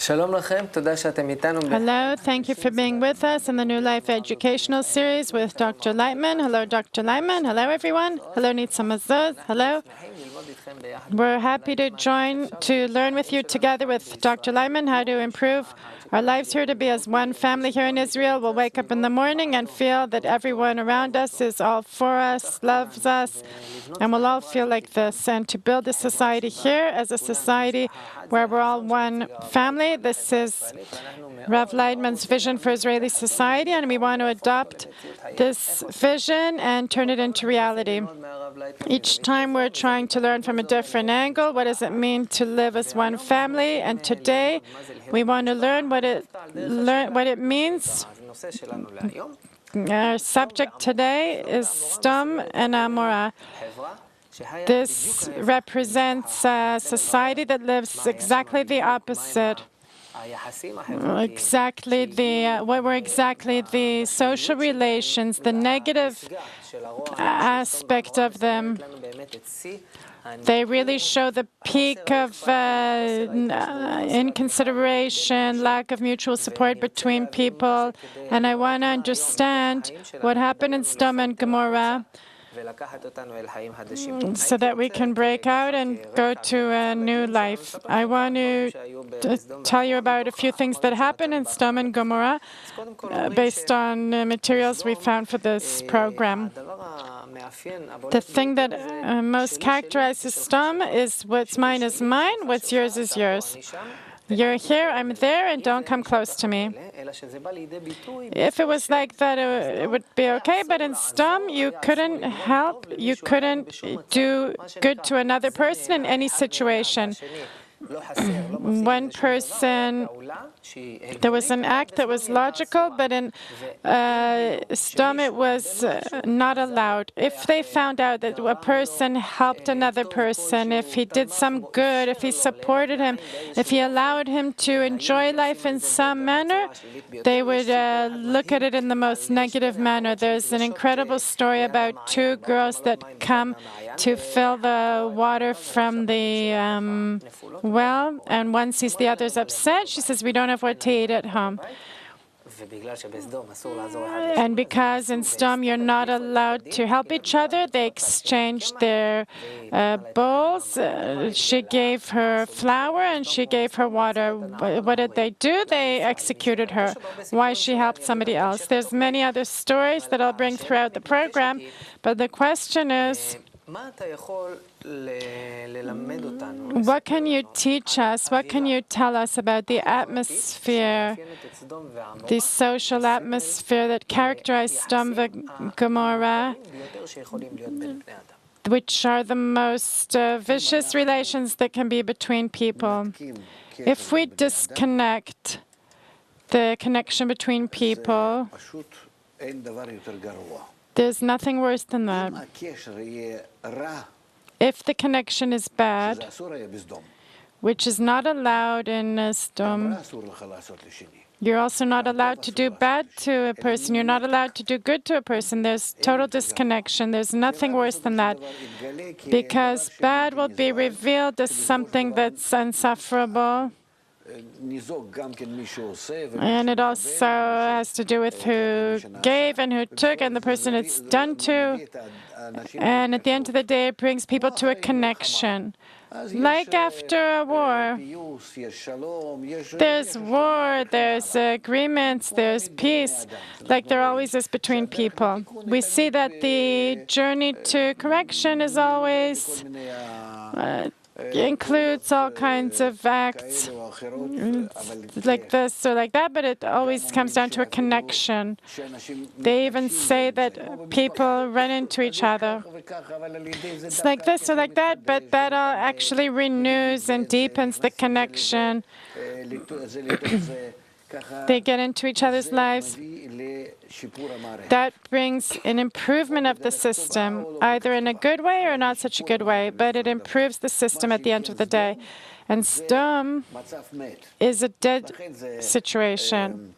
Hello, thank you for being with us in the New Life Educational Series with Dr. Laitman. Hello, Dr. Laitman. Hello, everyone. Hello, Nitza Mazuz. Hello. We're happy to learn with you together with Dr. Laitman how to improve our lives here, to be as one family here in Israel. We'll wake up in the morning and feel that everyone around us is all for us, loves us, and we'll all feel like this. And to build a society here as a society where we're all one family. This is Rav Laitman's vision for Israeli society, and we want to adopt this vision and turn it into reality. Each time we're trying to learn from a different angle, what does it mean to live as one family? And today we want to learn what it means. Our subject today is Sodom and Gomorrah. This represents a society that lives exactly the opposite. What were exactly the social relations, the negative aspect of them. They really show the peak of inconsideration, lack of mutual support between people. And I want to understand what happened in Sodom and Gomorrah, so that we can break out and go to a new life. I want to tell you about a few things that happened in Sodom and Gomorrah based on materials we found for this program. The thing that most characterizes Sodom is what's mine is mine, what's yours is yours. You're here, I'm there, and don't come close to me. If it was like that, it would be okay, but in Sodom, you couldn't do good to another person in any situation. One person, there was an act that was logical, but in Sodom it was not allowed. If they found out that a person helped another person, if he did some good, if he supported him, if he allowed him to enjoy life in some manner, they would look at it in the most negative manner. There's an incredible story about two girls that come to fill the water from the well, and one sees the other's upset. She says, we don't have what to eat at home. And because in Sodom you're not allowed to help each other, they exchanged their bowls. She gave her flour and she gave her water. What did they do? They executed her. Why she helped somebody else? There's many other stories that I'll bring throughout the program, but the question is, what can you teach us? What can you tell us about the atmosphere, the social atmosphere that characterized Sodom and Gomorrah, which are the most vicious relations that can be between people? If we disconnect the connection between people, there's nothing worse than that. If the connection is bad, which is not allowed in Sodom, you're also not allowed to do bad to a person. You're not allowed to do good to a person. There's total disconnection. There's nothing worse than that, because bad will be revealed as something that's insufferable. And it also has to do with who gave and who took and the person it's done to. And at the end of the day, it brings people to a connection. Like after a war, there's war, there's agreements, there's peace, like there always is between people. We see that the journey to correction is always includes all kinds of acts like this or like that, but it always comes down to a connection. They even say that people run into each other. It's like this or like that, but that all actually renews and deepens the connection. They get into each other's lives. That brings an improvement of the system, either in a good way or not such a good way, but it improves the system at the end of the day. And Sodom is a dead situation.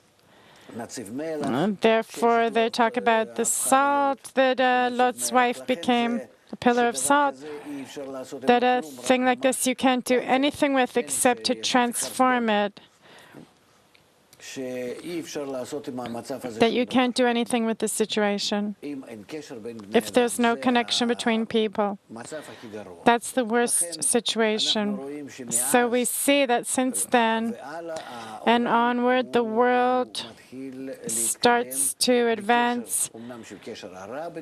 Therefore, they talk about the salt that Lot's wife became, a pillar of salt, that a thing like this you can't do anything with except to transform it. that you can't do anything with the situation if there's no connection between people. That's the worst situation. So we see that since then and onward, the world starts to advance.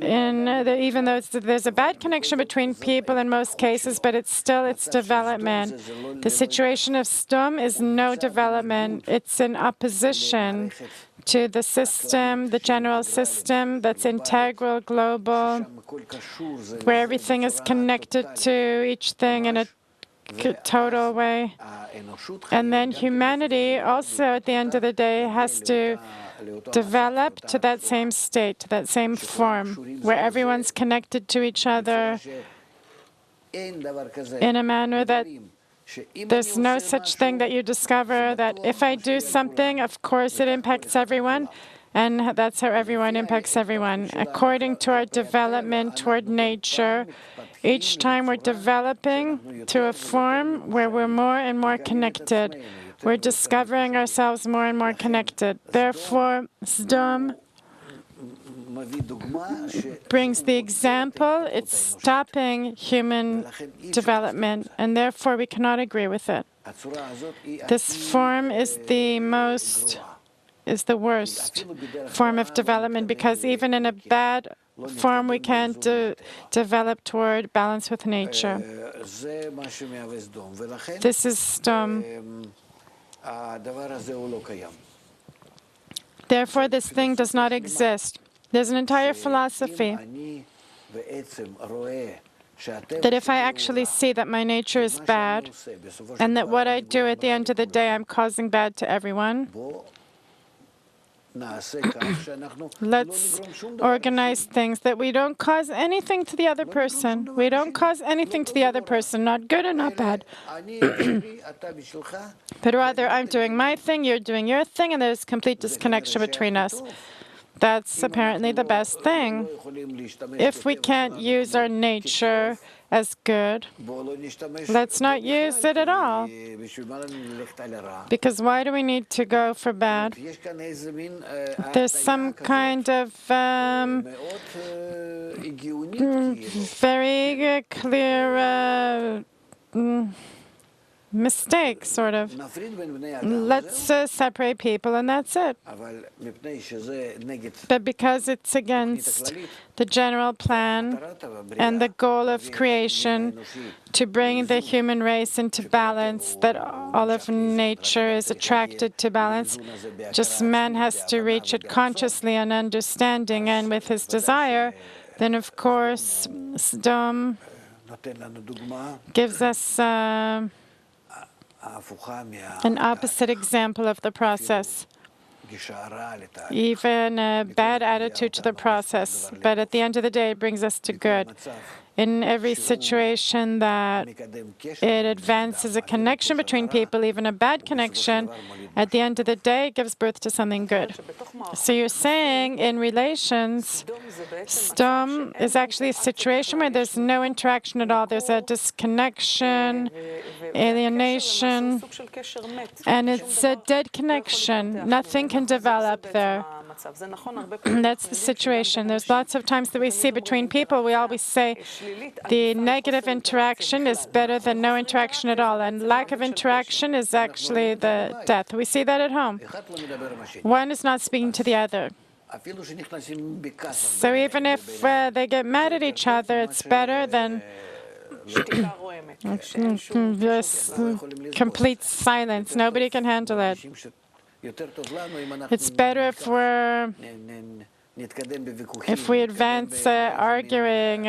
Even though there's a bad connection between people in most cases, but it's still its development. The situation of Sodom is no development. It's in opposition to the system, the general system that's integral, global, where everything is connected to each thing in a total way. And then humanity also, at the end of the day, has to develop to that same state, to that same form, where everyone's connected to each other in a manner that there's no such thing that you discover that if I do something, of course it impacts everyone, and that's how everyone impacts everyone. According to our development toward nature, each time we're developing to a form where we're more and more connected. We're discovering ourselves more and more connected. Therefore, Sodom brings the example. It's stopping human development, and therefore we cannot agree with it. This form is the worst form of development, because even in a bad form we can't develop toward balance with nature. This is Sodom. Therefore, this thing does not exist. There's an entire philosophy that if I actually see that my nature is bad, and that what I do at the end of the day I'm causing bad to everyone, let's organize things that we don't cause anything to the other person. We don't cause anything to the other person, not good or not bad. But rather, I'm doing my thing, you're doing your thing, and there's complete disconnection between us. That's apparently the best thing. If we can't use our nature as good, let's not use it at all. Because why do we need to go for bad? There's some kind of very clear mistake, sort of. Let's separate people, and that's it. But because it's against the general plan and the goal of creation to bring the human race into balance, that all of nature is attracted to balance, just man has to reach it consciously and understanding, and with his desire, then of course Sodom gives us an opposite example of the process, even a bad attitude to the process. But at the end of the day, it brings us to good. In every situation that it advances a connection between people, even a bad connection, at the end of the day, it gives birth to something good. So you're saying in relations, Sodom is actually a situation where there's no interaction at all. There's a disconnection, alienation, and it's a dead connection. Nothing can develop there. That's the situation. There's lots of times that we see between people, we always say the negative interaction is better than no interaction at all, and lack of interaction is actually the death. We see that at home. One is not speaking to the other. So even if they get mad at each other, it's better than just complete silence. Nobody can handle it. It's better if we advance arguing.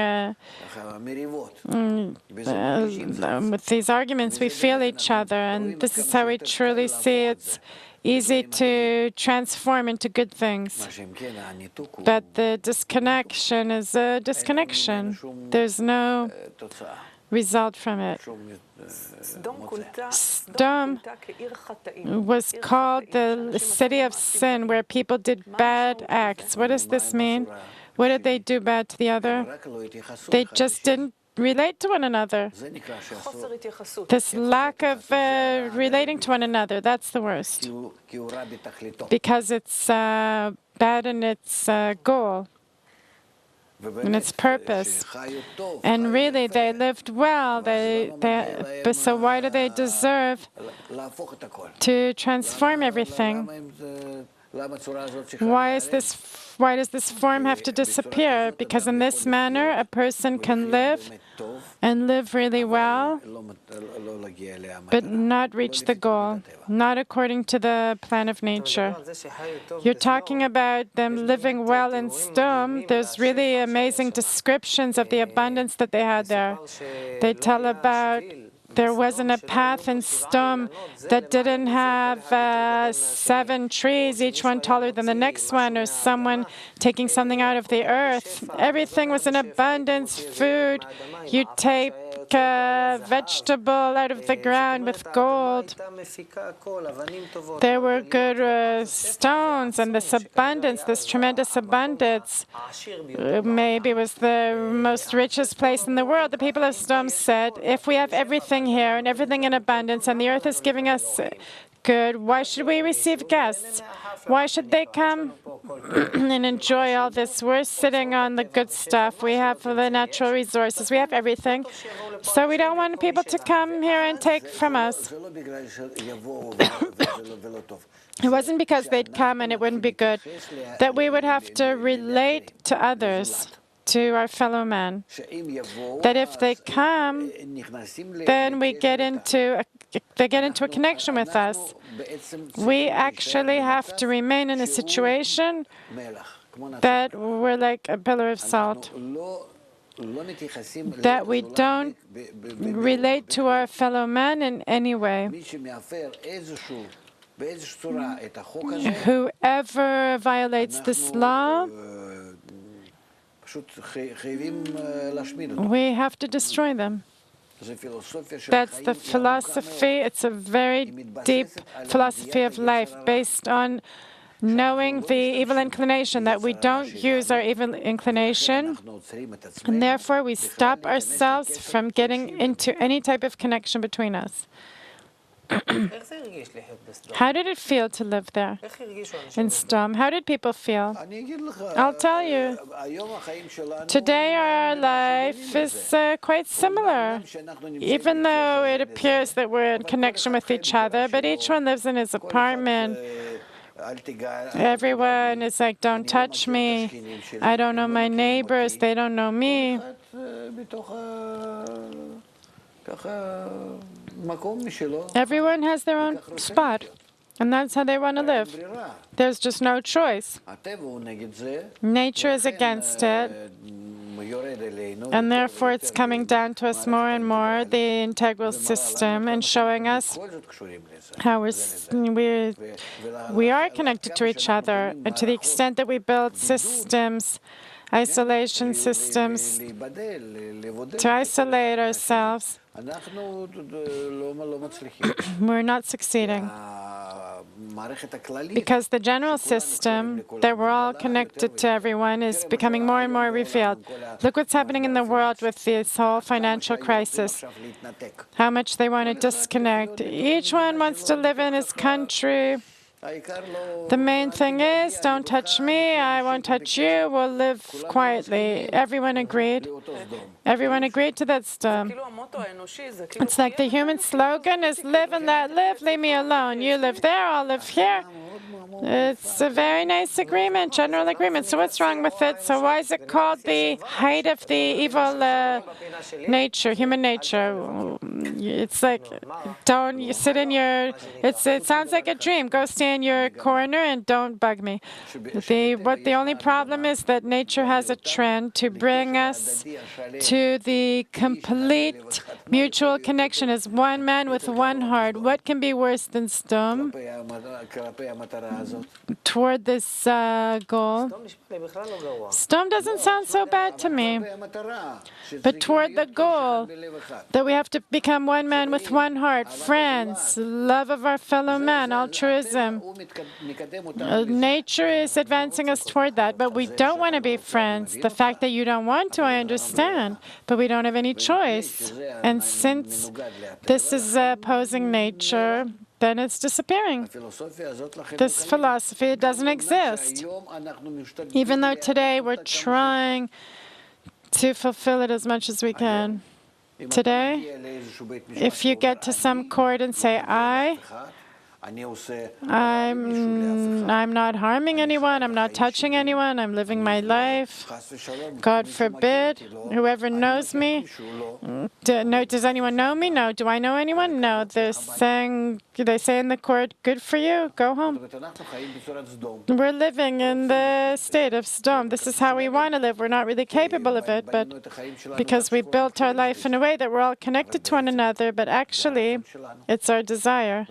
With these arguments, we feel each other, and this is how we truly see it's easy to transform into good things. But the disconnection is a disconnection. There's no result from it. Sodom was called the city of sin, where people did bad acts. What does this mean? What did they do bad to the other? They just didn't relate to one another. This lack of relating to one another, that's the worst. Because it's bad in its goal, in its purpose. And really, they lived well. But so why do they deserve to transform everything? Why does this form have to disappear? Because in this manner, a person can live and live really well, but not reach the goal, not according to the plan of nature. You're talking about them living well in Sodom. There's really amazing descriptions of the abundance that they had there. They tell about there wasn't a path in Sodom that didn't have 7 trees, each one taller than the next one, or someone taking something out of the earth. Everything was in abundance, food. You take a vegetable out of the ground with gold. There were good stones, and this abundance, this tremendous abundance, maybe was the most richest place in the world. The people of Sodom said, if we have everything here and everything in abundance, and the earth is giving us good, why should we receive guests? Why should they come and enjoy all this? We're sitting on the good stuff. We have the natural resources. We have everything. So we don't want people to come here and take from us. It wasn't because they'd come and it wouldn't be good, that we would have to relate to others, to our fellow men. That if they come, then they get into a connection with us. We actually have to remain in a situation that we're like a pillar of salt, that we don't relate to our fellow men in any way. Whoever violates this law, we have to destroy them. That's the philosophy. It's a very deep philosophy of life based on knowing the evil inclination, that we don't use our evil inclination, and therefore we stop ourselves from getting into any type of connection between us. How did it feel to live there in Sodom? How did people feel? I'll tell you. Today our life is quite similar, even though it appears that we're in connection with each other, but each one lives in his apartment. Everyone is like, don't touch me. I don't know my neighbors. They don't know me. Everyone has their own spot, and that's how they want to live. There's just no choice. Nature is against it, and therefore it's coming down to us more and more, the integral system, and showing us how we are connected to each other, and to the extent that we build systems, isolation systems, to isolate ourselves, we're not succeeding. Because the general system that we're all connected to everyone is becoming more and more revealed. Look what's happening in the world with this whole financial crisis. How much they want to disconnect. Each one wants to live in his country. The main thing is, don't touch me, I won't touch you, we'll live quietly. Everyone agreed. Everyone agreed to that stuff. It's like the human slogan is, live and let live, leave me alone. You live there, I'll live here. It's a very nice agreement, general agreement. So what's wrong with it? So why is it called the height of the evil nature, human nature? It's like, don't you sit in your, it sounds like a dream. Go stay in your corner and don't bug me. The only problem is that nature has a trend to bring us to the complete mutual connection as one man with one heart. What can be worse than Sodom? toward this goal. Sodom doesn't sound so bad to me, but toward the goal that we have to become one man with one heart, friends, love of our fellow man, altruism. Nature is advancing us toward that, but we don't want to be friends. The fact that you don't want to, I understand, but we don't have any choice. And since this is opposing nature, then it's disappearing. This philosophy doesn't exist. Even though today we're trying to fulfill it as much as we can. Today, if you get to some court and say, I'm not harming anyone, I'm not touching anyone, I'm living my life. God forbid, whoever knows me. Does anyone know me? No. Do I know anyone? No. They say in the court, good for you, go home. We're living in the state of Sodom. This is how we want to live. We're not really capable of it, but because we built our life in a way that we're all connected to one another, but actually, it's our desire.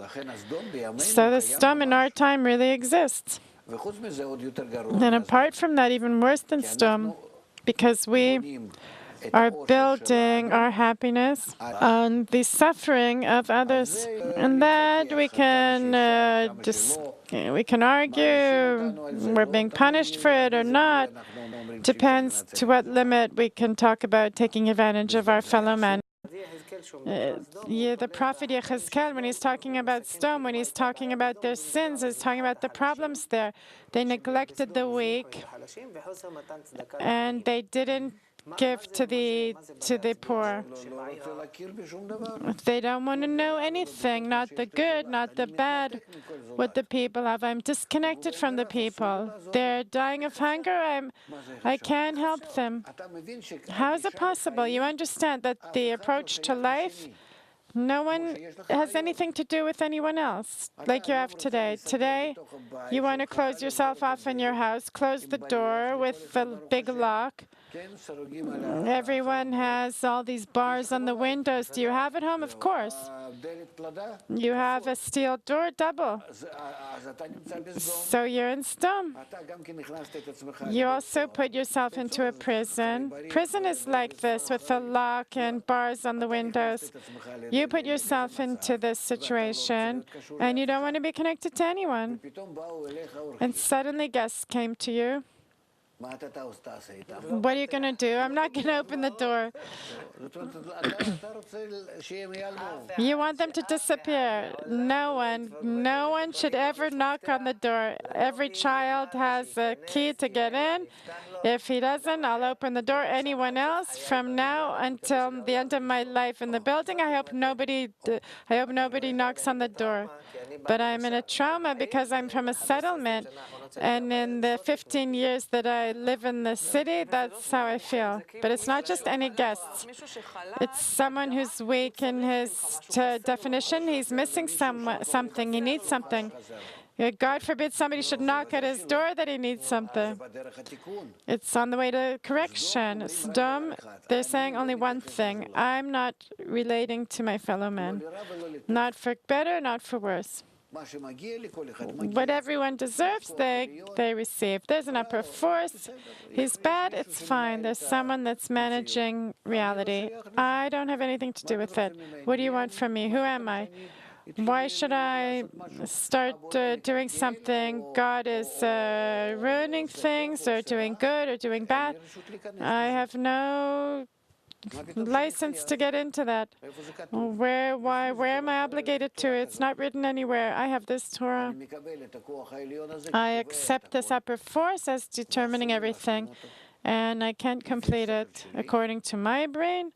So the Sodom in our time really exists. And apart from that, even worse than Sodom, because we are building our happiness on the suffering of others. And that we can argue, we're being punished for it or not. Depends to what limit we can talk about taking advantage of our fellow man. The prophet Yechezkel, when he's talking about Sodom, when he's talking about their sins, he's talking about the problems there. They neglected the weak, and they didn't give to the poor. They don't want to know anything, not the good, not the bad, what the people have. I'm disconnected from the people. They're dying of hunger. I can't help them. How is it possible? You understand that the approach to life, no one has anything to do with anyone else, like you have today. Today, you want to close yourself off in your house, close the door with a big lock. Everyone has all these bars on the windows. Do you have at home? Of course. You have a steel door, double. So you're in Sodom. You also put yourself into a prison. Prison is like this, with a lock and bars on the windows. You put yourself into this situation, and you don't want to be connected to anyone. And suddenly guests came to you. What are you going to do? I'm not going to open the door. You want them to disappear. No one should ever knock on the door. Every child has a key to get in. If he doesn't, I'll open the door. Anyone else, from now until the end of my life in the building, I hope nobody knocks on the door. But I'm in a trauma because I'm from a settlement. And in the 15 years that I live in the city, that's how I feel. But it's not just any guests. It's someone who's weak in his definition. He's missing something. He needs something. God forbid somebody should knock at his door that he needs something. It's on the way to correction. Sodom, they're saying only one thing. I'm not relating to my fellow man. Not for better, not for worse. What everyone deserves, they receive. There's an upper force. He's bad, it's fine. There's someone that's managing reality. I don't have anything to do with it. What do you want from me? Who am I? Why should I start doing something? God is ruining things, or doing good, or doing bad. I have no license to get into that. Where am I obligated to? It's not written anywhere. I have this Torah. I accept this upper force as determining everything, and I can't complete it according to my brain.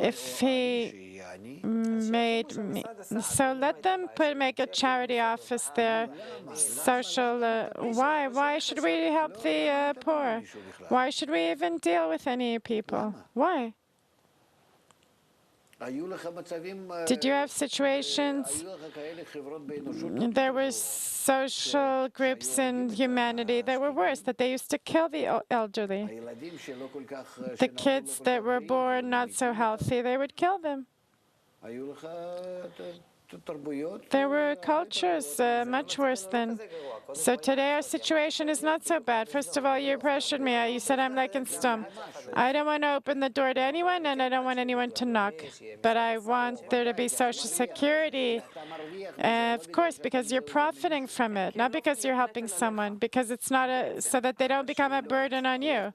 If he made me, so let them make a charity office there, social. Why should we help the poor? Why should we even deal with any people? Why? Did you have situations? There were social groups in humanity that were worse, that they used to kill the elderly. The kids that were born not so healthy, they would kill them. There were cultures much worse than. So today our situation is not so bad. First of all, you pressured me. You said I'm like in Sodom. I don't want to open the door to anyone, and I don't want anyone to knock. But I want there to be social security. Of course, because you're profiting from it, not because you're helping someone, because it's not so that they don't become a burden on you.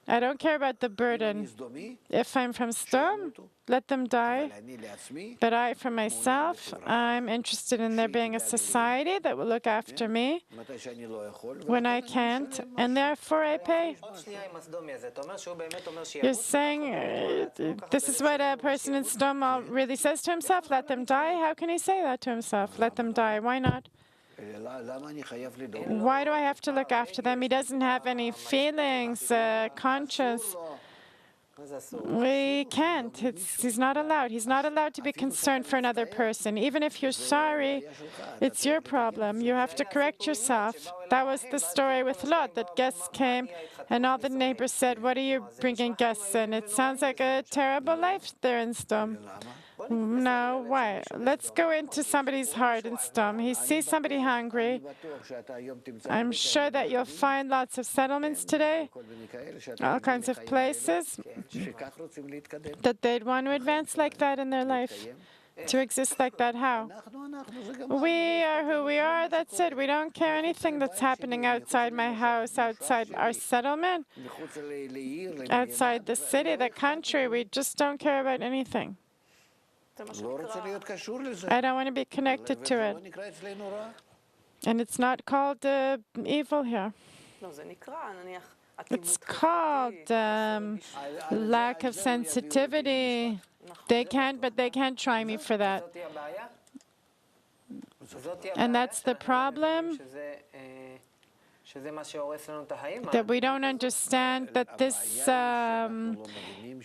I don't care about the burden. If I'm from Sodom, let them die. But I, for myself, I'm interested in there being a society that will look after me when I can't, and therefore I pay. You're saying this is what a person in Sodom really says to himself, let them die? How can he say that to himself? Let them die. Why not? Why do I have to look after them? He doesn't have any feelings, conscience. We can't. He's not allowed. He's not allowed to be concerned for another person. Even if you're sorry, it's your problem. You have to correct yourself. That was the story with Lot, that guests came and all the neighbors said, what are you bringing guests in? It sounds like a terrible life there in Sodom. No, why? Let's go into somebody's heart in Sodom. He sees somebody hungry. I'm sure that you'll find lots of settlements today, all kinds of places, that they'd want to advance like that in their life, to exist like that. How? We are who we are, that's it. We don't care anything that's happening outside my house, outside our settlement, outside the city, the country. We just don't care about anything. I don't want to be connected to it. And it's not called evil here. It's called lack of sensitivity. They can't try me for that. And that's the problem, that we don't understand that this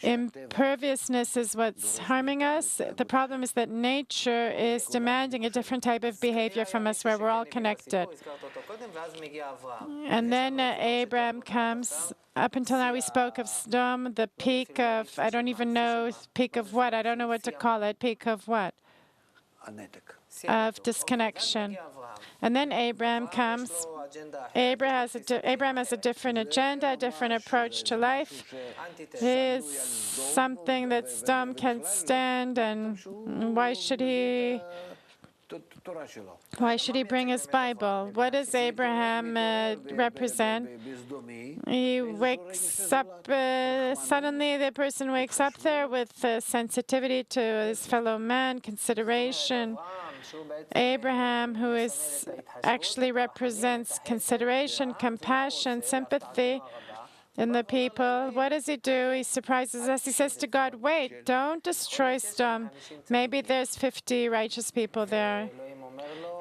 imperviousness is what's harming us. The problem is that nature is demanding a different type of behavior from us, where we're all connected. And then Abraham comes. Up until now we spoke of Sodom, the peak of, I don't even know, peak of what? I don't know what to call it. Peak of what? Of disconnection. And then Abraham comes. Abraham has a different agenda, a different approach to life. He is something that Sodom can't stand, and why should he bring his Bible? What does Abraham represent? He wakes up, suddenly the person wakes up there with sensitivity to his fellow man, consideration. Abraham, who actually represents consideration, compassion, sympathy in the people. What does he do? He surprises us. He says to God, wait, don't destroy Sodom. Maybe there's 50 righteous people there.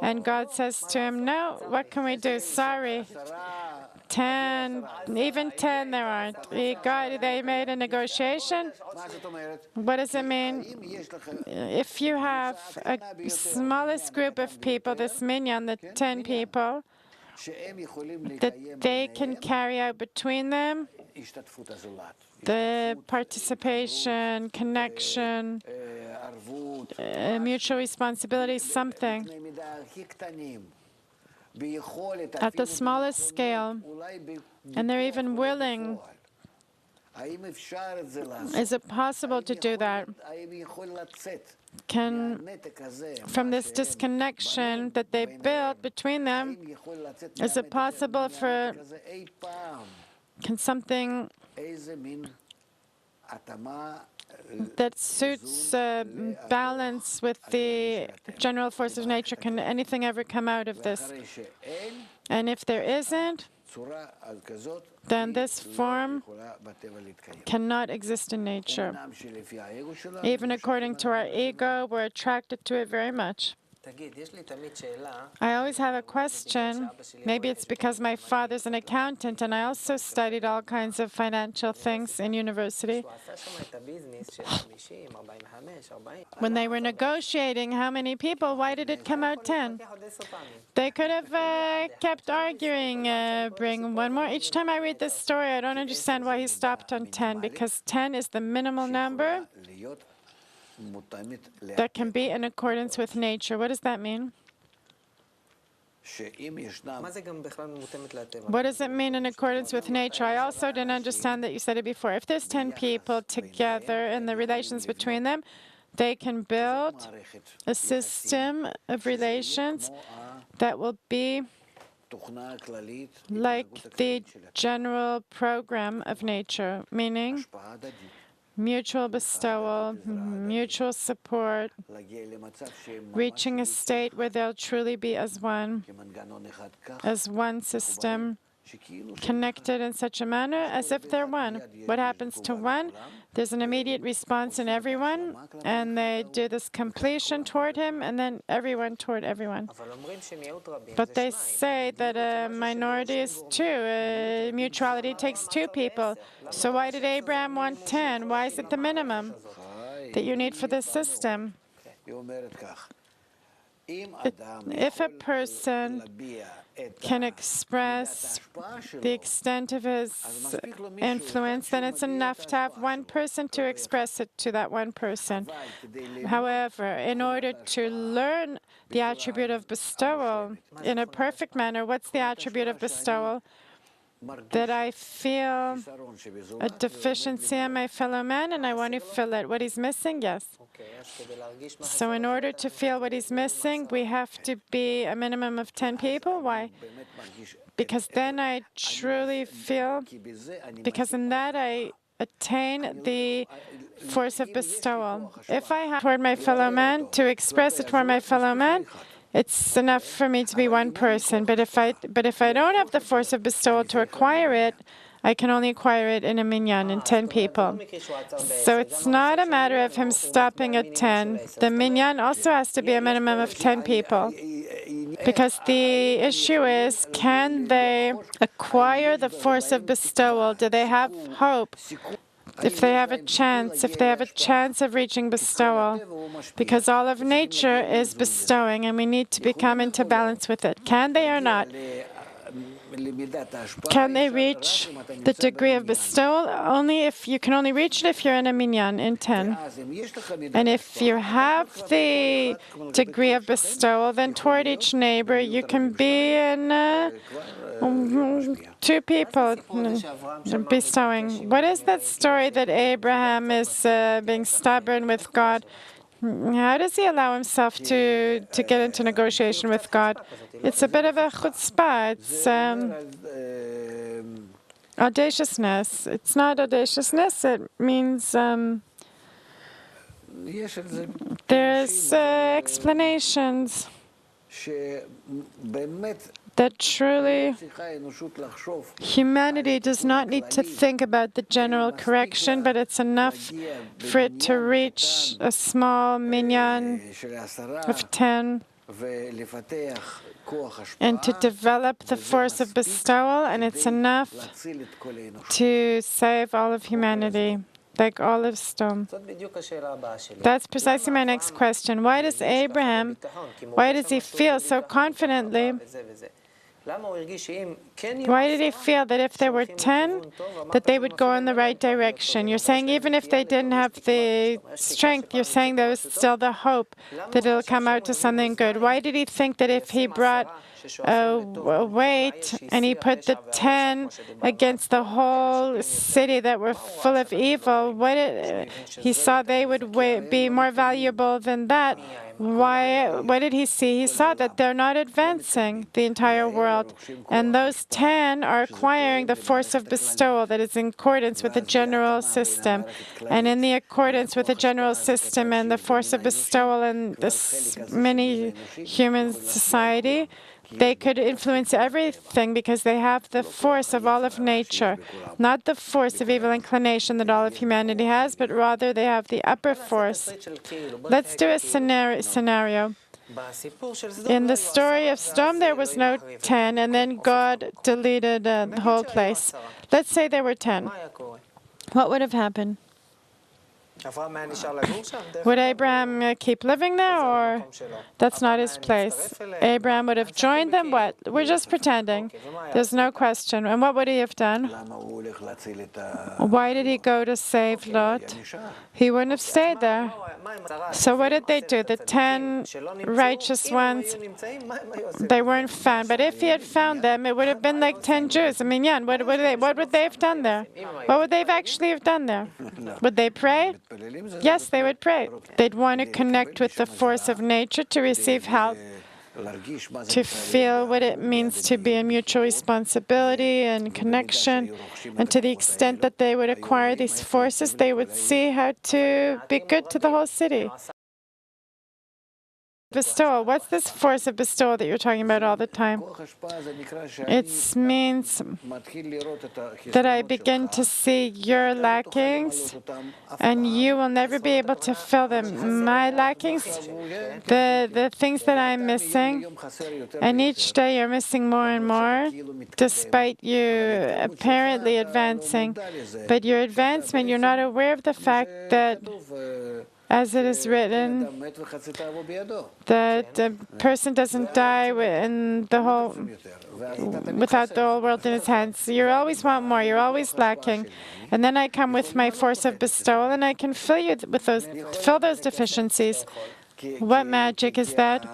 And God says to him, no, what can we do? Sorry. 10, even 10 there aren't. They made a negotiation. What does it mean? If you have a smallest group of people, this minyan, the 10 people, that they can carry out between them the participation, connection, mutual responsibility, something. At the smallest scale, and they're even willing. Is it possible to do that? From this disconnection that they built between them, is it possible can something that suits balance with the general force of nature, can anything ever come out of this? And if there isn't, then this form cannot exist in nature. Even according to our ego, we're attracted to it very much. I always have a question. Maybe it's because my father's an accountant and I also studied all kinds of financial things in university. When they were negotiating how many people, why did it come out 10? They could have kept arguing, bring one more. Each time I read this story, I don't understand why he stopped on 10, because 10 is the minimal number that can be in accordance with nature. What does that mean? What does it mean in accordance with nature? I also didn't understand that you said it before. If there's 10 people together and the relations between them, they can build a system of relations that will be like the general program of nature, meaning mutual bestowal, mutual support, reaching a state where they'll truly be as one system, connected in such a manner as if they're one. What happens to one? There's an immediate response in everyone, and they do this completion toward him, and then everyone toward everyone. But they say that a minority is two. Mutuality takes two people. So why did Abraham want 10? Why is it the minimum that you need for this system? If a person can express the extent of his influence, then it's enough to have one person to express it to that one person. However, in order to learn the attribute of bestowal in a perfect manner, what's the attribute of bestowal? That I feel a deficiency in my fellow man and I want to fill it. What he's missing? Yes. So in order to feel what he's missing, we have to be a minimum of 10 people. Why? Because then I truly feel, because in that I attain the force of bestowal. If I have toward my fellow man, to express it toward my fellow man, it's enough for me to be one person. But if I don't have the force of bestowal to acquire it, I can only acquire it in a minyan, in 10 people. So it's not a matter of him stopping at 10. The minyan also has to be a minimum of 10 people. Because the issue is, can they acquire the force of bestowal? Do they have hope? If they have a chance of reaching bestowal, because all of nature is bestowing, and we need to become into balance with it. Can they or not? Can they reach the degree of bestowal? You can only reach it if you're in a minyan, in 10. And if you have the degree of bestowal, then toward each neighbor, you can be in 2 people bestowing. What is that story that Abraham is being stubborn with God? How does he allow himself to get into negotiation with God? It's a bit of a chutzpah. It's audaciousness. It's not audaciousness. It means there's explanations that truly humanity does not need to think about the general correction, but it's enough for it to reach a small minyan of 10 and to develop the force of bestowal, and it's enough to save all of humanity, like olive stone. That's precisely my next question. Why does he feel so confidently? Why did he feel that if there were 10, that they would go in the right direction? You're saying even if they didn't have the strength, you're saying there was still the hope that it'll come out to something good. Why did he think that if he brought a weight and he put the 10 against the whole city that were full of evil, he saw they would be more valuable than that? What did he see? He saw that they're not advancing the entire world, and those 10 are acquiring the force of bestowal that is in accordance with the general system. And in the accordance with the general system and the force of bestowal in this many human society, they could influence everything because they have the force of all of nature, not the force of evil inclination that all of humanity has, but rather they have the upper force. Let's do a scenario. In the story of Sodom, there was no 10, and then God deleted the whole place. Let's say there were 10. What would have happened? Would Abraham keep living there, or that's not his place? Abraham would have joined them? What? We're just pretending. There's no question. And what would he have done? Why did he go to save Lot? He wouldn't have stayed there. So what did they do? The 10 righteous ones, they weren't found. But if he had found them, it would have been like 10 Jews. I mean, what would they have done there? What would they actually have done there? Would they pray? Yes, they would pray. They'd want to connect with the force of nature to receive help, to feel what it means to be in mutual responsibility and connection. And to the extent that they would acquire these forces, they would see how to be good to the whole city. Bestowal. What's this force of bestowal that you're talking about all the time? It means that I begin to see your lackings, and you will never be able to fill them. My lackings, the things that I'm missing, and each day you're missing more and more, despite you apparently advancing. But your advancement, you're not aware of the fact that, as it is written, that a person doesn't die without the whole world in his hands. You always want more. You're always lacking. And then I come with my force of bestowal, and I can fill those deficiencies. What magic is that?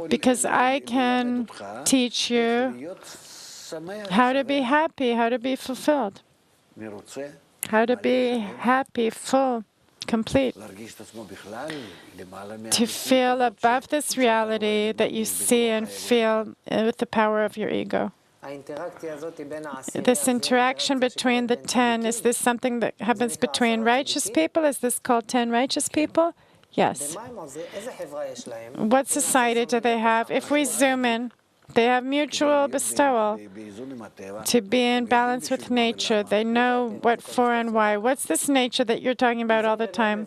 Because I can teach you how to be happy, how to be fulfilled, how to be happy, full, complete, to feel above this reality that you see and feel with the power of your ego. This interaction between the 10, is this something that happens between righteous people? Is this called 10 righteous people? Yes. What society do they have? If we zoom in, they have mutual bestowal, to be in balance with nature. They know what for and why. What's this nature that you're talking about all the time?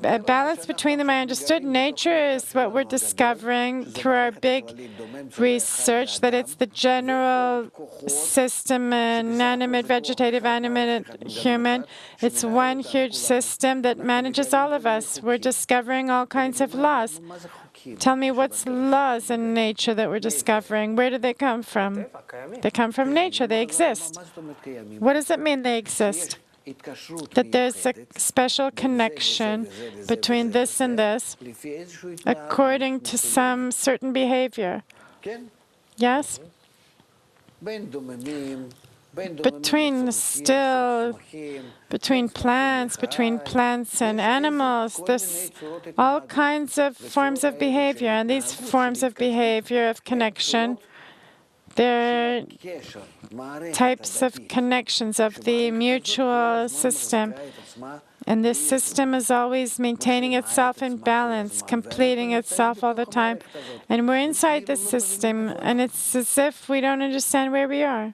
A balance between them, I understood. Nature is what we're discovering through our big research, that it's the general system, inanimate, vegetative, animate, human. It's one huge system that manages all of us. We're discovering all kinds of laws. Tell me, what's laws in nature that we're discovering? Where do they come from? They come from nature. They exist. What does it mean they exist? That there's a special connection between this and this, according to some certain behavior. Yes? Between plants and animals, there's all kinds of forms of behavior, and these forms of behavior of connection, they're types of connections of the mutual system. And this system is always maintaining itself in balance, completing itself all the time. And we're inside this system, and it's as if we don't understand where we are.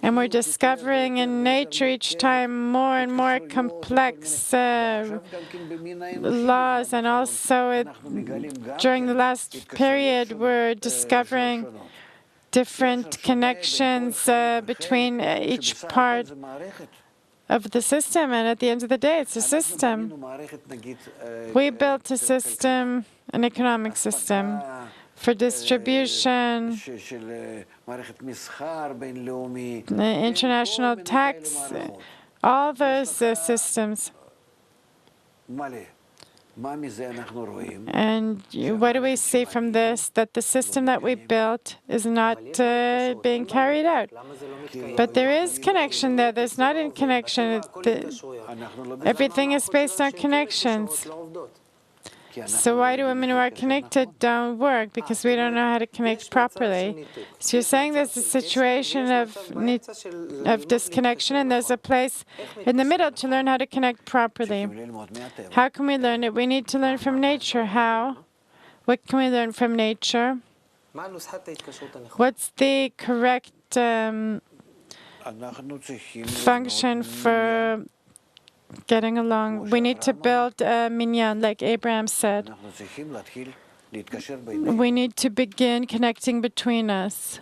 And we're discovering in nature each time more and more complex laws, and also during the last period we're discovering different connections between each part of the system, and at the end of the day it's a system. We built a system, an economic system, for distribution, international tax, all those systems. And what do we see from this? That the system that we built is not being carried out. But there is connection there. There's not in connection. Everything is based on connections. So why do women who are connected don't work? Because we don't know how to connect properly. So you're saying there's a situation of disconnection, and there's a place in the middle to learn how to connect properly. How can we learn it? We need to learn from nature. How? What can we learn from nature? What's the correct function for getting along? We need to build a minyan, like Abraham said. we need to begin connecting between us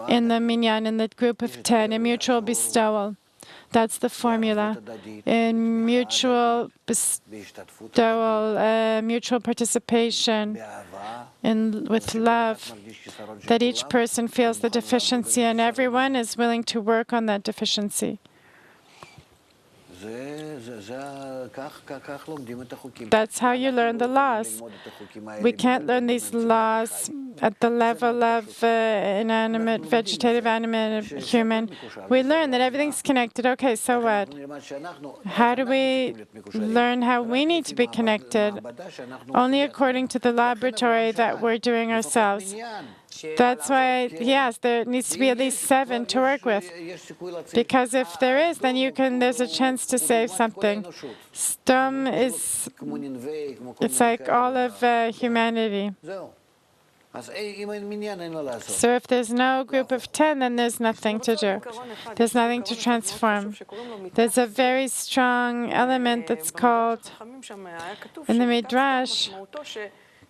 in the minyan, in the group of 10, in mutual bestowal. That's the formula. In mutual bestowal, mutual participation, with love, that each person feels the deficiency and everyone is willing to work on that deficiency. That's how you learn the laws. We can't learn these laws at the level of inanimate, vegetative, animate, human. We learn that everything's connected. Okay, so what? How do we learn how we need to be connected? Only according to the laboratory that we're doing ourselves. That's why, yes, there needs to be at least 7 to work with. Because if there is, then there's a chance to save something. Sodom it's like all of humanity. So if there's no group of 10, then there's nothing to do. There's nothing to transform. There's a very strong element that's called, in the Midrash,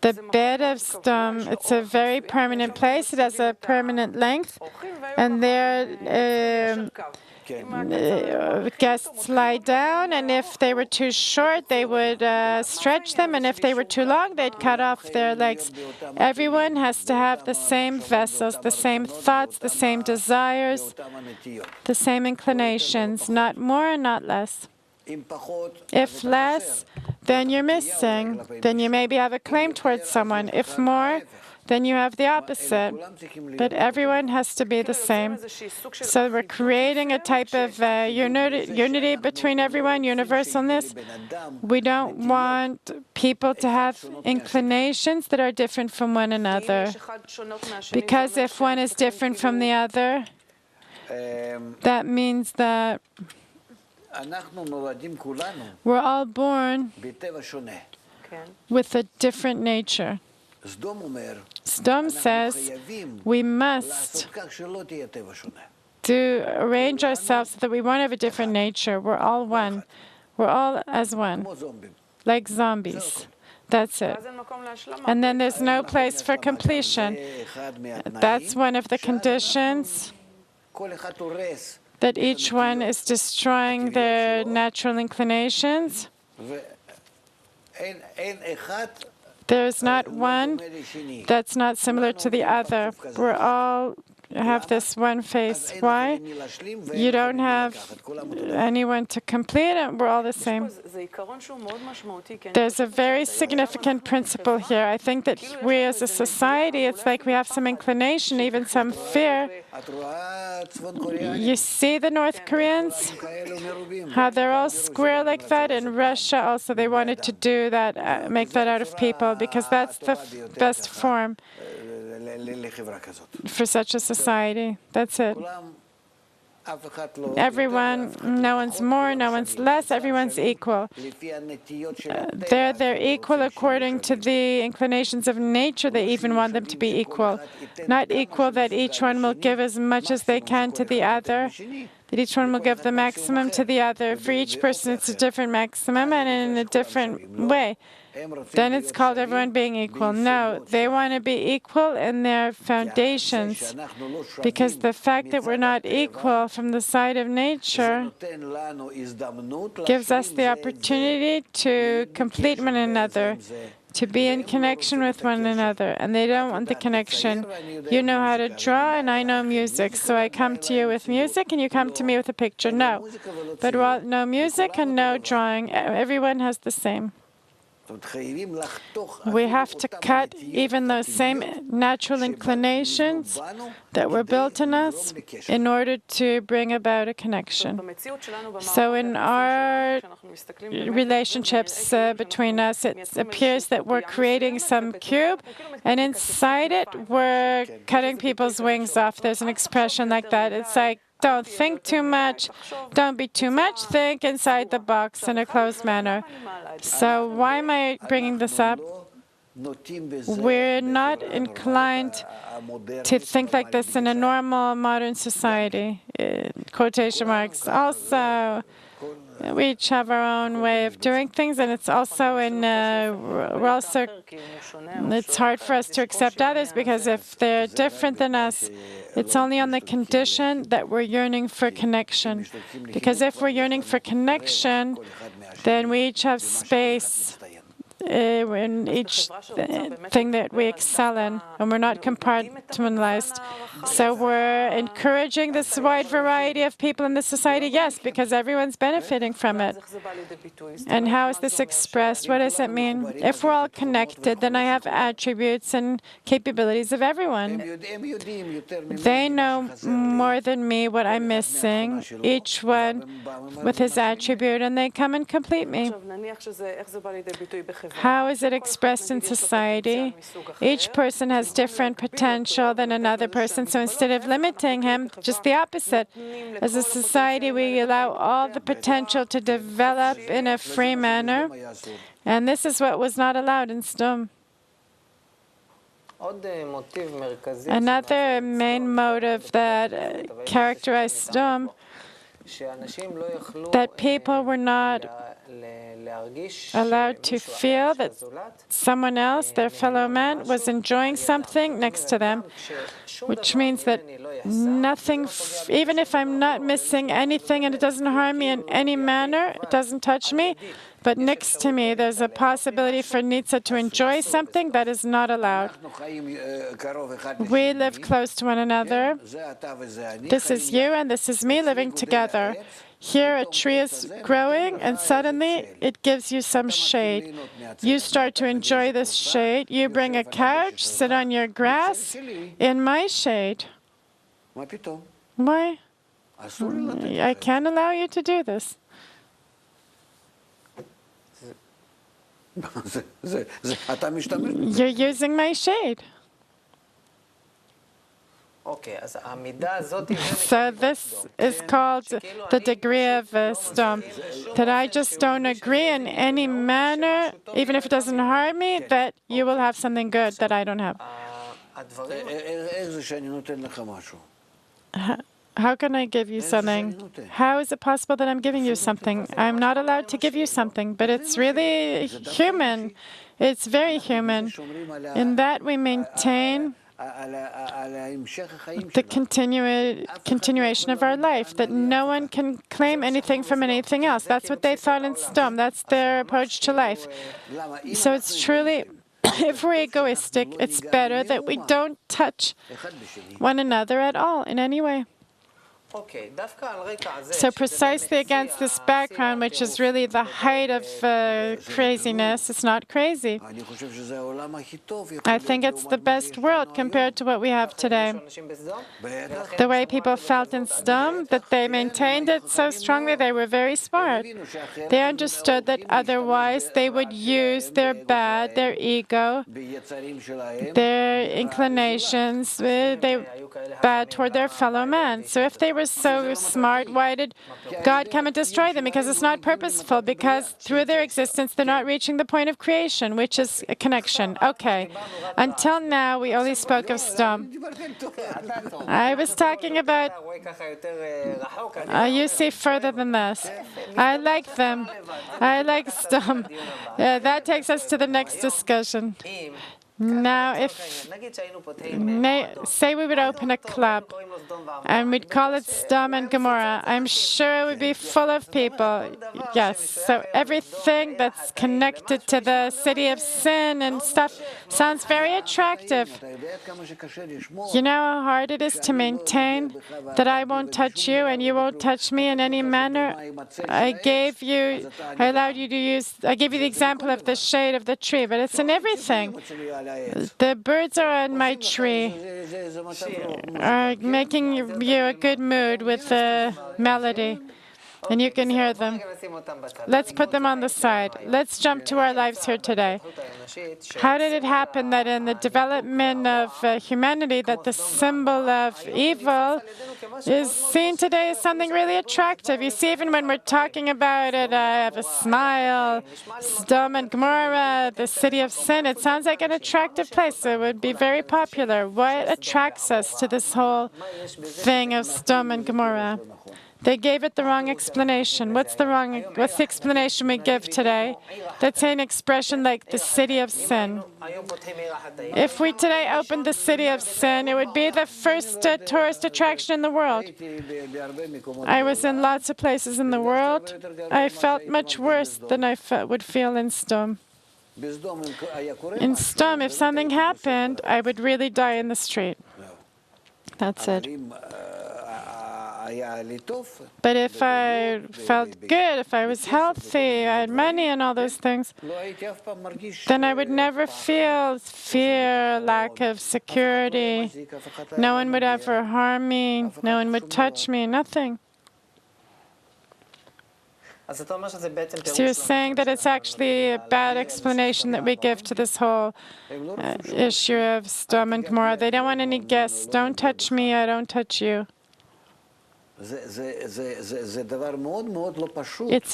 the bed of Sodom. It's a very permanent place. It has a permanent length. And there, guests lie down, and if they were too short, they would stretch them, and if they were too long, they'd cut off their legs. Everyone has to have the same vessels, the same thoughts, the same desires, the same inclinations, not more and not less. If less, then you're missing. Then you maybe have a claim towards someone. If more, then you have the opposite. But everyone has to be the same. So we're creating a type of unity between everyone, universalness. We don't want people to have inclinations that are different from one another. Because if one is different from the other, that means that we're all born with a different nature. Sodom says we must arrange ourselves so that we won't have a different nature. We're all one. We're all as one, like zombies. That's it. And then there's no place for completion. That's one of the conditions, that each one is destroying their natural inclinations. There's not one that's not similar to the other. We're all have this one face. Why? You don't have anyone to complete it. We're all the same. There's a very significant principle here. I think that we as a society, it's like we have some inclination, even some fear. You see the North Koreans? How they're all square like that? In Russia also, they wanted to do that, make that out of people, because that's the best form for such a society. That's it. Everyone, no one's more, no one's less, everyone's equal. They're equal according to the inclinations of nature. They even want them to be equal. Not equal that each one will give as much as they can to the other, that each one will give the maximum to the other. For each person, it's a different maximum and in a different way. Then it's called everyone being equal. No, they want to be equal in their foundations, because the fact that we're not equal from the side of nature gives us the opportunity to complete one another, to be in connection with one another. And they don't want the connection. You know how to draw, and I know music, so I come to you with music, and you come to me with a picture. No. But no music and no drawing. Everyone has the same. We have to cut even those same natural inclinations that were built in us in order to bring about a connection. So in our relationships between us, it appears that we're creating some cube, and inside it, we're cutting people's wings off. There's an expression like that. It's like, don't think too much, don't be too much, think inside the box in a closed manner. So why am I bringing this up? We're not inclined to think like this in a normal modern society, quotation marks. Also, We each have our own way of doing things, and it's also it's hard for us to accept others, because if they're different than us, it's only on the condition that we're yearning for connection. Because if we're yearning for connection, then we each have space in each thing that we excel in, and we're not compartmentalized. So we're encouraging this wide variety of people in the society, yes, because everyone's benefiting from it. And how is this expressed? What does it mean? If we're all connected, then I have attributes and capabilities of everyone. They know more than me what I'm missing, each one with his attribute, and they come and complete me. How is it expressed in society? Each person has different potential than another person, so instead of limiting him, just the opposite. As a society, we allow all the potential to develop in a free manner, and this is what was not allowed in Sodom. Another main motive that characterized Sodom, that people were not allowed to feel that someone else, their fellow man, was enjoying something next to them, which means that nothing, even if I'm not missing anything and it doesn't harm me in any manner, it doesn't touch me, but next to me there's a possibility for Nitsa to enjoy something that is not allowed. We live close to one another. This is you and this is me living together. Here a tree is growing, and suddenly it gives you some shade. You start to enjoy this shade. You bring a couch, sit on your grass in my shade. Why? I can't allow you to do this. You're using my shade. So this is called the degree of Sodom, that I just don't agree in any manner, even if it doesn't harm me, that you will have something good that I don't have. How can I give you something? How is it possible that I'm giving you something? I'm not allowed to give you something, but it's really human. It's very human. In that we maintain the continuation of our life, that no one can claim anything from anything else. That's what they thought in Sodom. That's their approach to life. So it's truly, if we're egoistic, it's better that we don't touch one another at all in any way. So precisely against this background, which is really the height of craziness, it's not crazy. I think it's the best world compared to what we have today. The way people felt in Sodom, that they maintained it so strongly, they were very smart. They understood that otherwise they would use their their ego, their inclinations, bad toward their fellow man. So if they were so smart, why did God come and destroy them? Because it's not purposeful, because through their existence they're not reaching the point of creation, which is a connection. Okay, until now we only spoke of Sodom. I was talking about, you see further than this. I like them. I like Sodom. That takes us to the next discussion. Now, if, say we would open a club and we'd call it Sodom and Gomorrah, I'm sure it would be full of people. Yes, so everything that's connected to the city of sin and stuff sounds very attractive. You know how hard it is to maintain that I won't touch you and you won't touch me in any manner? I gave you the example of the shade of the tree, but it's in everything. The birds are on my tree, are making you a good mood with a melody, and you can hear them. Let's put them on the side. Let's jump to our lives here today. How did it happen that in the development of humanity, that the symbol of evil is seen today as something really attractive? You see, even when we're talking about it, I have a smile, Sodom and Gomorrah, the city of sin, it sounds like an attractive place. It would be very popular. What attracts us to this whole thing of Sodom and Gomorrah? They gave it the wrong explanation. What's the explanation we give today? Let's say an expression like the city of sin. If we today opened the city of sin, it would be the first tourist attraction in the world. I was in lots of places in the world. I felt much worse than I would feel in Sodom. In Sodom, if something happened, I would really die in the street. That's it. But if I felt good, if I was healthy, I had money and all those things, then I would never feel fear, lack of security. No one would ever harm me. No one would touch me, nothing. So you're saying that it's actually a bad explanation that we give to this whole issue of Sodom and Gomorrah. They don't want any guests. Don't touch me, I don't touch you. It's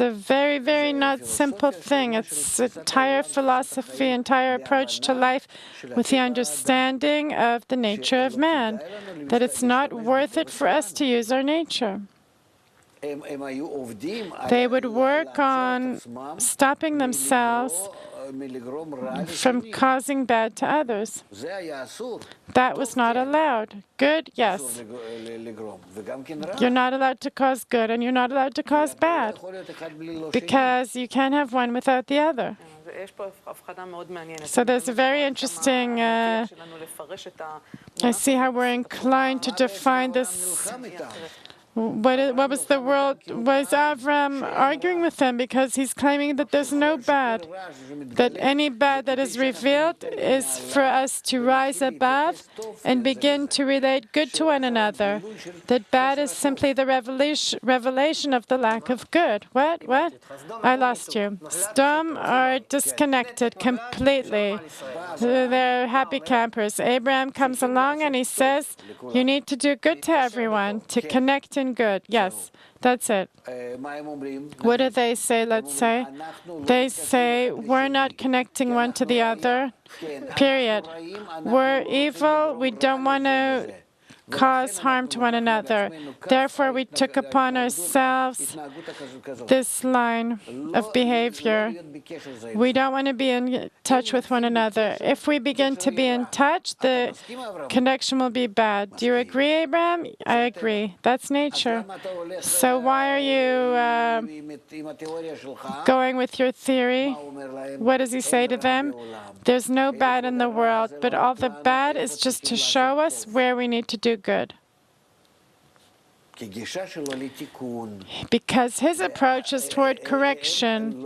a very, very not simple thing. It's an entire philosophy, entire approach to life with the understanding of the nature of man, that it's not worth it for us to use our nature. They would work on stopping themselves from causing bad to others. That was not allowed. Good, yes. You're not allowed to cause good, and you're not allowed to cause bad, because you can't have one without the other. So there's a very interesting, I see how we're inclined to define this. What was the world? Was Avram arguing with him because he's claiming that there's no bad, that any bad that is revealed is for us to rise above and begin to relate good to one another, that bad is simply the revelation of the lack of good. What? I lost you. Sodom are disconnected completely. They're happy campers. Abraham comes along and he says, you need to do good to everyone, to connect in good. Yes, that's it. What do they say, let's say? They say, we're not connecting one to the other, period. We're evil, we don't want to cause harm to one another. Therefore, we took upon ourselves this line of behavior. We don't want to be in touch with one another. If we begin to be in touch, the connection will be bad. Do you agree, Abraham? I agree. That's nature. So why are you going with your theory? What does he say to them? There's no bad in the world, but all the bad is just to show us where we need to do good. Because his approach is toward correction,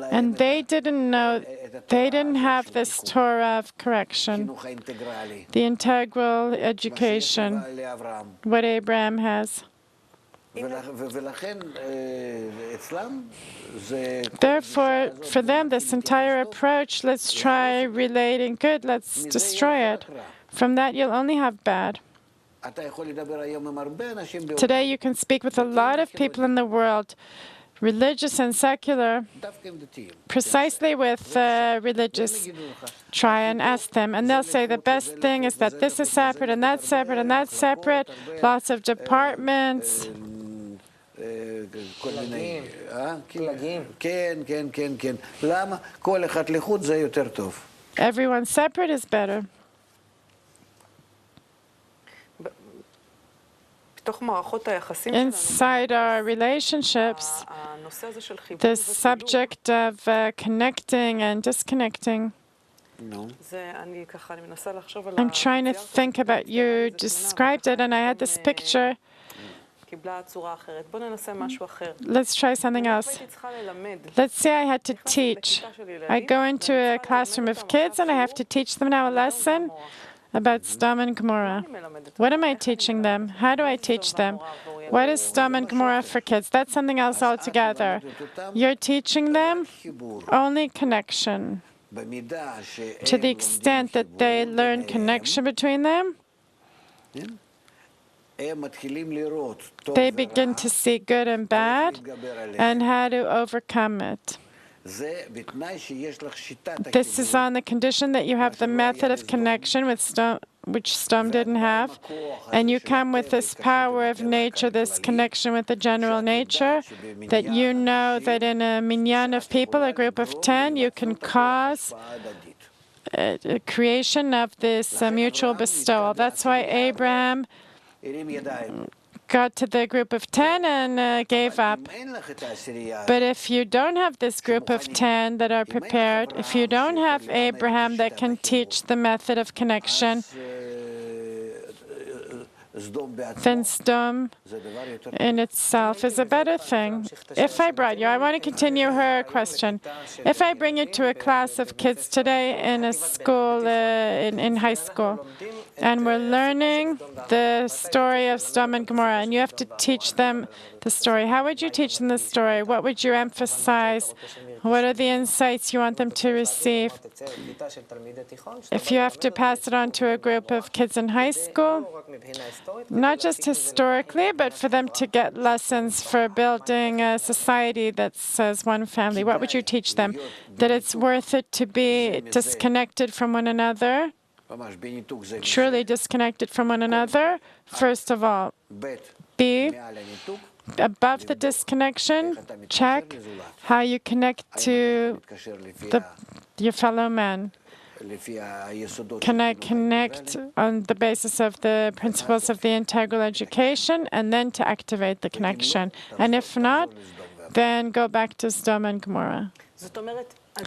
and they didn't know, they didn't have this Torah of correction, the integral education, what Abraham has. Therefore, for them, this entire approach, let's try relating good, let's destroy it. From that, you'll only have bad. Today, you can speak with a lot of people in the world, religious and secular, precisely with religious. Try and ask them, and they'll say the best thing is that this is separate, and that's separate, and that's separate, lots of departments. Everyone separate is better. Inside our relationships, the subject of connecting and disconnecting, I'm trying to think about, you described it, and I had this picture. Let's try something else. Let's say I had to teach. I go into a classroom of kids and I have to teach them now a lesson about Sodom and Gomorrah. What am I teaching them? How do I teach them? What is Sodom and Gomorrah for kids? That's something else altogether. You're teaching them only connection. To the extent that they learn connection between them, they begin to see good and bad and how to overcome it. This is on the condition that you have the method of connection with Sodom which Sodom didn't have, and you come with this power of nature, this connection with the general nature, that you know that in a minyan of people, a group of 10, you can cause a creation of this mutual bestowal. That's why Abraham got to the group of 10 and gave up. But if you don't have this group of 10 that are prepared, if you don't have Abraham that can teach the method of connection, then Sodom in itself is a better thing. If I brought you, I want to continue her question. If I bring you to a class of kids today in a school, in high school, and we're learning the story of Sodom and Gomorrah, and you have to teach them the story, how would you teach them the story? What would you emphasize? What are the insights you want them to receive? If you have to pass it on to a group of kids in high school, not just historically, but for them to get lessons for building a society that says one family, what would you teach them? That it's worth it to be disconnected from one another, truly disconnected from one another, first of all. B, above the disconnection, check how you connect to your fellow man. Can I connect on the basis of the principles of the integral education and then to activate the connection? And if not, then go back to Sodom and Gomorrah.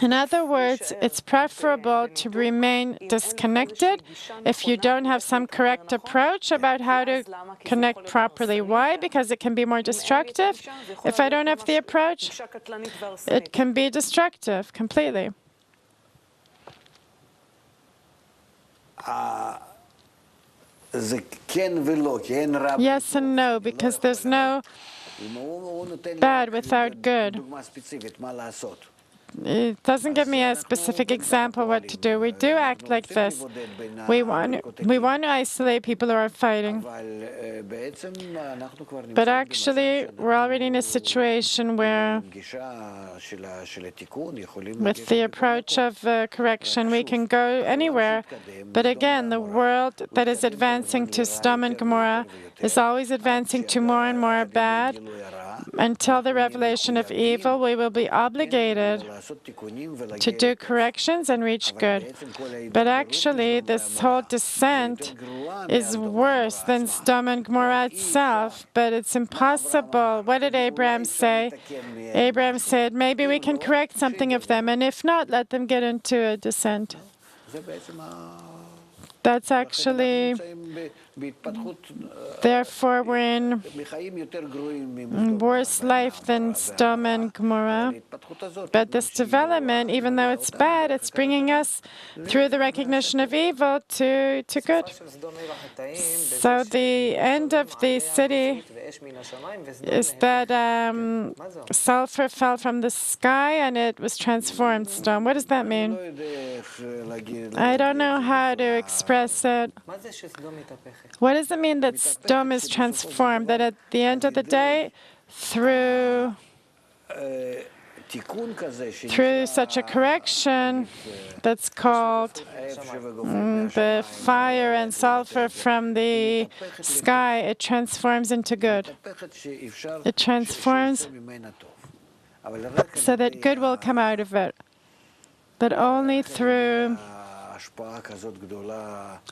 In other words, it's preferable to remain disconnected if you don't have some correct approach about how to connect properly. Why? Because it can be more destructive. If I don't have the approach, it can be destructive completely. Yes and no, because there's no bad without good. It doesn't give me a specific example what to do. We do act like this. We want to isolate people who are fighting. But actually, we're already in a situation where, with the approach of correction, we can go anywhere. But again, the world that is advancing to Sodom and Gomorrah is always advancing to more and more bad. Until the revelation of evil, we will be obligated to do corrections and reach good. But actually, this whole descent is worse than Sodom and Gomorrah itself, but it's impossible. What did Abraham say? Abraham said, maybe we can correct something of them, and if not, let them get into a descent. That's actually, therefore, we're in worse life than Sodom and Gomorrah. But this development, even though it's bad, it's bringing us through the recognition of evil to good. So the end of the city is that sulfur fell from the sky and it was transformed stone. What does that mean? I don't know how to express it. What does it mean that Sodom is transformed? That at the end of the day, through such a correction that's called the fire and sulfur from the sky, it transforms into good. It transforms so that good will come out of it. But only through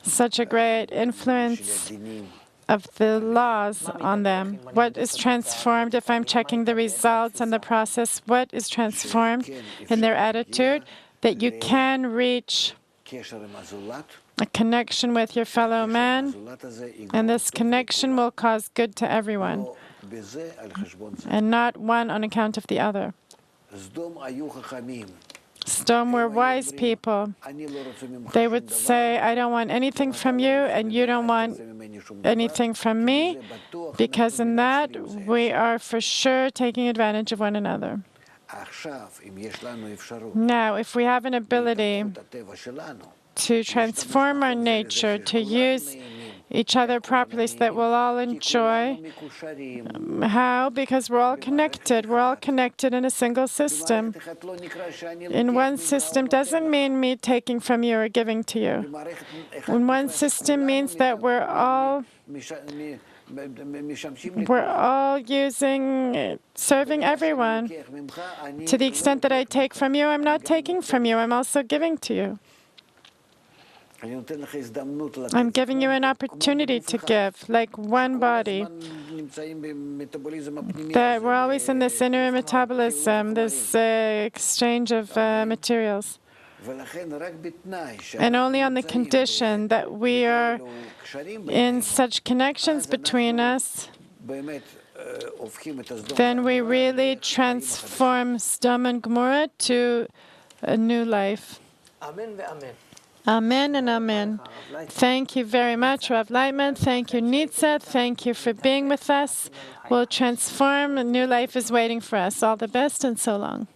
such a great influence of the laws on them. What is transformed, if I'm checking the results and the process, what is transformed in their attitude? That you can reach a connection with your fellow man, and this connection will cause good to everyone, and not one on account of the other. Sodom were wise people. They would say, I don't want anything from you, and you don't want anything from me, because in that, we are for sure taking advantage of one another. Now, if we have an ability to transform our nature, to use each other properly so that we'll all enjoy. How? Because we're all connected. We're all connected in a single system. In one system doesn't mean me taking from you or giving to you. In one system means that we're all serving everyone. To the extent that I take from you, I'm not taking from you, I'm also giving to you. I'm giving you an opportunity to give, like one body. That we're always in this inner metabolism, this exchange of materials. And only on the condition that we are in such connections between us, then we really transform Sodom and Gomorrah to a new life. Amen and amen. Thank you very much, Rav Laitman. Thank you, Nitza. Thank you for being with us. We'll transform. A new life is waiting for us. All the best and so long.